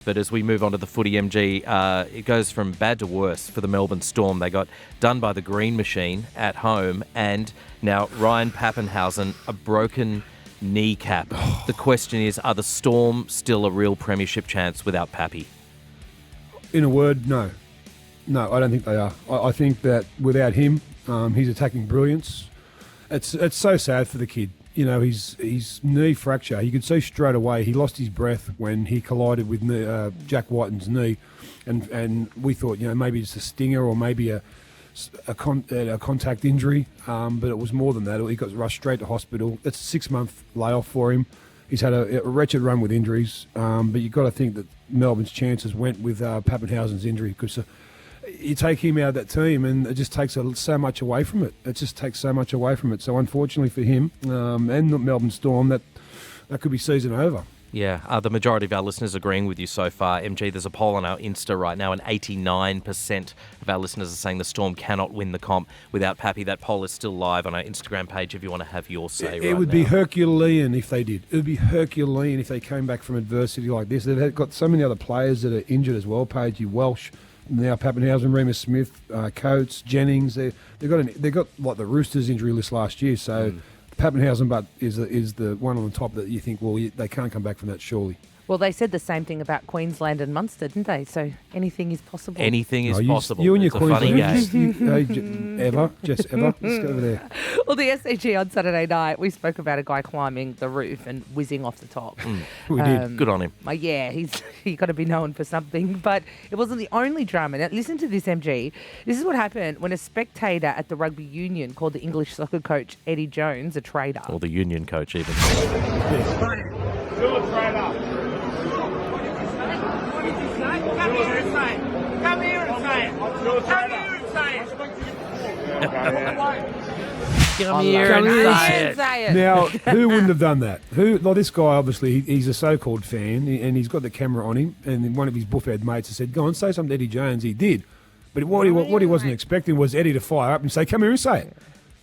But as we move on to the footy, MG, it goes from bad to worse for the Melbourne Storm. They got done by the Green Machine at home, and now Ryan Papenhuyzen, a broken kneecap. The question is, are the Storm still a real premiership chance without Pappy? In a word, no. No, I don't think they are. I think that without him, his attacking brilliance, it's so sad for the kid. You know, his knee fracture, you could see straight away he lost his breath when he collided with Jack Whiten's knee. And we thought, you know, maybe it's a stinger or maybe a contact injury. But it was more than that. He got rushed straight to hospital. It's a 6-month layoff for him. He's had a wretched run with injuries. But you've got to think that Melbourne's chances went with Papenhuyzen's injury because you take him out of that team and it just takes so much away from it. It just takes so much away from it. So unfortunately for him and the Melbourne Storm, that could be season over. Yeah, the majority of our listeners agreeing with you so far. MG, there's a poll on our Insta right now, and 89% of our listeners are saying the Storm cannot win the comp without Pappy. That poll is still live on our Instagram page if you want to have your say right now. It would be Herculean if they did. It would be Herculean if they came back from adversity like this. They've got so many other players that are injured as well. Pagey, Welsh, now Papenhuyzen, Remus Smith, Coates, Jennings. They've got like the Roosters injury list last year. So Papenhuyzen is the one on the top that you think, well, they can't come back from that surely. Well, they said the same thing about Queensland and Munster, didn't they? So anything is possible. Anything is possible. You and your it's a funny game. Jess, ever? Let's go over there. Well, the SCG on Saturday night, we spoke about a guy climbing the roof and whizzing off the top. We did. Good on him. Yeah, he got to be known for something. But it wasn't the only drama. Now, listen to this, MG. This is what happened when a spectator at the rugby union called the English soccer coach Eddie Jones a traitor. Or the union coach even. You're a traitor. Come here and say it. Come here and say it. Come here and say it. Come here and say it. Now, who wouldn't have done that? This guy, obviously, he's a so-called fan, and he's got the camera on him, and one of his buffhead mates has said, go on, say something to Eddie Jones. He did. But what he wasn't expecting was Eddie to fire up and say, come here and say it.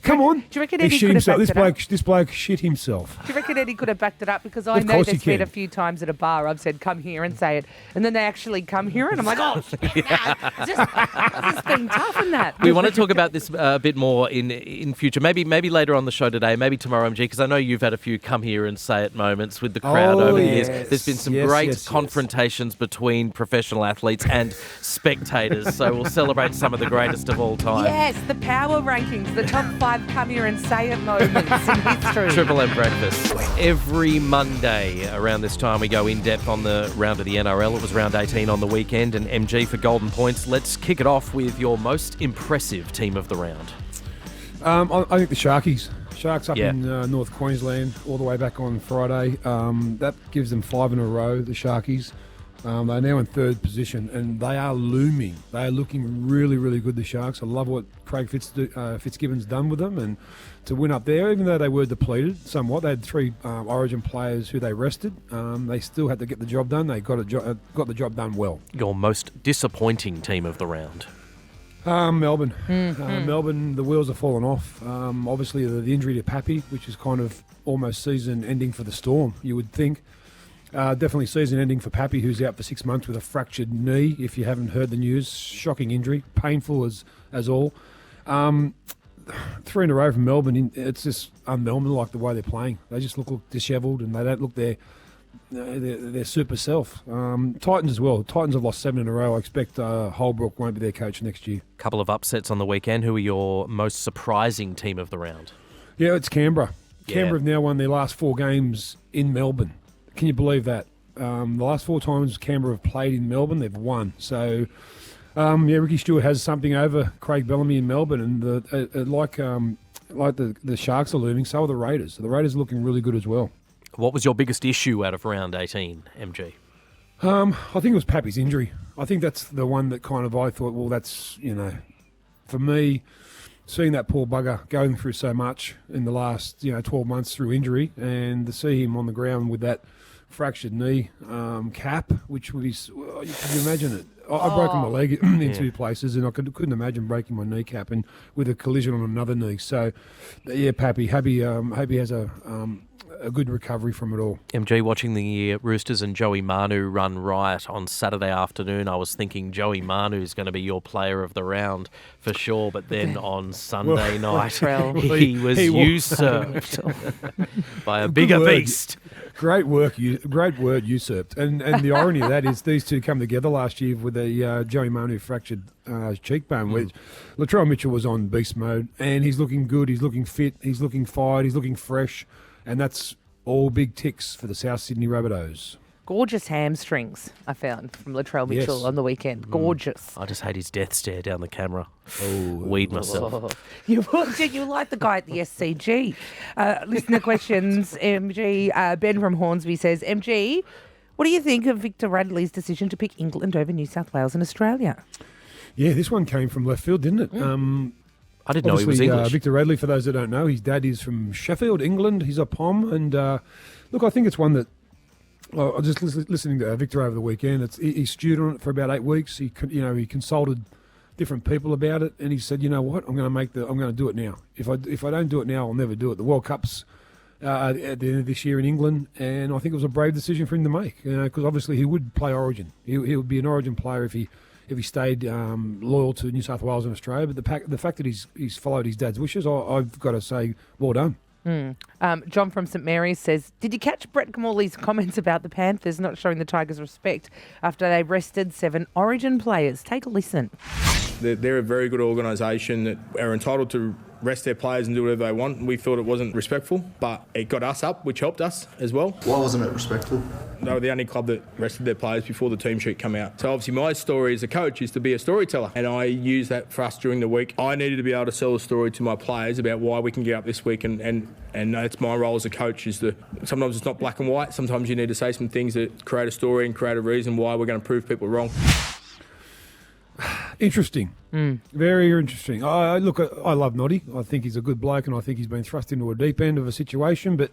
Come on. Do you reckon Eddie could have backed it up? This bloke shit himself. Do you reckon Eddie could have backed it up? Because I know there's been a few times at a bar I've said, come here and say it. And then they actually come here and I'm like, oh, just being tough in that. We want to talk about this a bit more in future. Maybe later on the show today, maybe tomorrow, MG, because I know you've had a few come here and say it moments with the crowd over the years. There's been some great confrontations between professional athletes and spectators. So we'll celebrate some of the greatest of all time. Yes, the power rankings, the top 5 come here and say it moments in history. Triple M breakfast. Every Monday around this time we go in depth on the round of the NRL. It was round 18 on the weekend, and MG for Golden Points. Let's kick it off with your most impressive team of the round. I think the Sharkies. Sharks up in North Queensland all the way back on Friday. That gives them 5 in a row, the Sharkies. They're now in 3rd position, and they are looming. They are looking really, really good, the Sharks. I love what Craig Fitzgibbon's done with them, and to win up there, even though they were depleted somewhat, they had 3 Origin players who they rested. They still had to get the job done. They got the job done well. Your most disappointing team of the round? Melbourne. Melbourne, the wheels have fallen off. Obviously, the injury to Pappy, which is kind of almost season ending for the Storm, you would think. Definitely season ending for Pappy, who's out for 6 months with a fractured knee. If you haven't heard the news, shocking injury, painful as all. 3 in a row from Melbourne. It's just un-Melbourne like the way they're playing. They just look dishevelled, and they don't look their super self. Titans as well. Titans have lost 7 in a row. I expect Holbrook won't be their coach next year. Couple of upsets on the weekend. Who are your most surprising team of the round? Yeah, it's Canberra. Yeah. Canberra have now won their last 4 games in Melbourne. Can you believe that? The last 4 times Canberra have played in Melbourne, they've won. So, Ricky Stewart has something over Craig Bellamy in Melbourne, and like the Sharks are looming, so are the Raiders. The Raiders are looking really good as well. What was your biggest issue out of round 18, MG? I think it was Pappy's injury. I think that's the one that kind of I thought, well, that's, for me, seeing that poor bugger going through so much in the last 12 months through injury, and to see him on the ground with that fractured knee cap, which would be, you can imagine it. I broke my leg in 2 places, and I couldn't imagine breaking my kneecap and with a collision on another knee. So, yeah, Pappy, hope he has a a good recovery from it all. MG, watching the Roosters and Joey Manu run riot on Saturday afternoon, I was thinking Joey Manu is going to be your player of the round for sure, but then on Sunday night, he was usurped by a bigger beast. Great word, usurped. And the irony of that is these two come together last year with a Joey Manu fractured cheekbone, which Latrell Mitchell was on beast mode, and he's looking good, he's looking fit, he's looking fired, he's looking fresh, and that's all big ticks for the South Sydney Rabbitohs. Gorgeous hamstrings I found from Latrell Mitchell on the weekend. Gorgeous. I just hate his death stare down the camera. Weed myself. You like the guy at the SCG. Listener questions, MG. Ben from Hornsby says, MG, what do you think of Victor Radley's decision to pick England over New South Wales and Australia? Yeah, this one came from left field, didn't it? I didn't know he was English. Victor Radley, for those that don't know, his dad is from Sheffield, England. He's a Pom. And look, I think it's one that, I just listening to Victor over the weekend, he stewed on it for about 8 weeks. He consulted different people about it, and he said, you know what, I'm going to do it now. If I don't do it now, I'll never do it. The World Cup's at the end of this year in England, and I think it was a brave decision for him to make, because obviously he would play Origin. He would be an Origin player if he stayed loyal to New South Wales and Australia. But the fact that he's followed his dad's wishes, I've got to say, well done. John from St Mary's says, did you catch Brett Kmmorley's comments about the Panthers not showing the Tigers respect after they rested 7 Origin players? Take a listen. They're a very good organisation that are entitled to rest their players and do whatever they want. We thought it wasn't respectful, but it got us up, which helped us as well. Why wasn't it respectful? They were the only club that rested their players before the team sheet come out. So obviously my story as a coach is to be a storyteller, and I use that for us during the week. I needed to be able to sell a story to my players about why we can get up this week, and that's my role as a coach, is sometimes it's not black and white. Sometimes you need to say some things that create a story and create a reason why we're going to prove people wrong. Interesting. Very interesting. I love Noddy. I think he's a good bloke, and I think he's been thrust into a deep end of a situation, but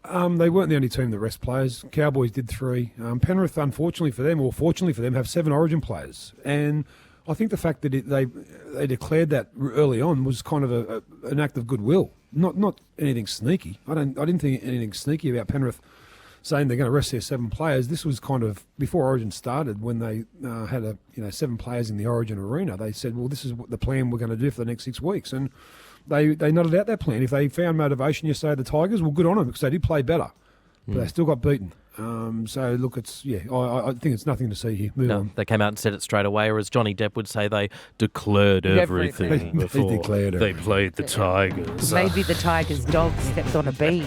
they weren't the only team that rest players. Cowboys did 3. Penrith, unfortunately for them, or fortunately for them, have 7 Origin players. And I think the fact that they declared that early on was kind of an act of goodwill, not anything sneaky. I didn't think anything sneaky about Penrith saying they're going to rest their 7 players. This was kind of before Origin started, when they had 7 players in the Origin arena. They said, well, this is what the plan we're going to do for the next 6 weeks. And they nodded out that plan. If they found motivation, you say the Tigers, well, good on them, because they did play better. But they still got beaten. So, look, I think it's nothing to see here. Move on. They came out and said it straight away, or as Johnny Depp would say, they declared everything before they declared they played the Tigers. Maybe the Tigers' dog stepped on a bean.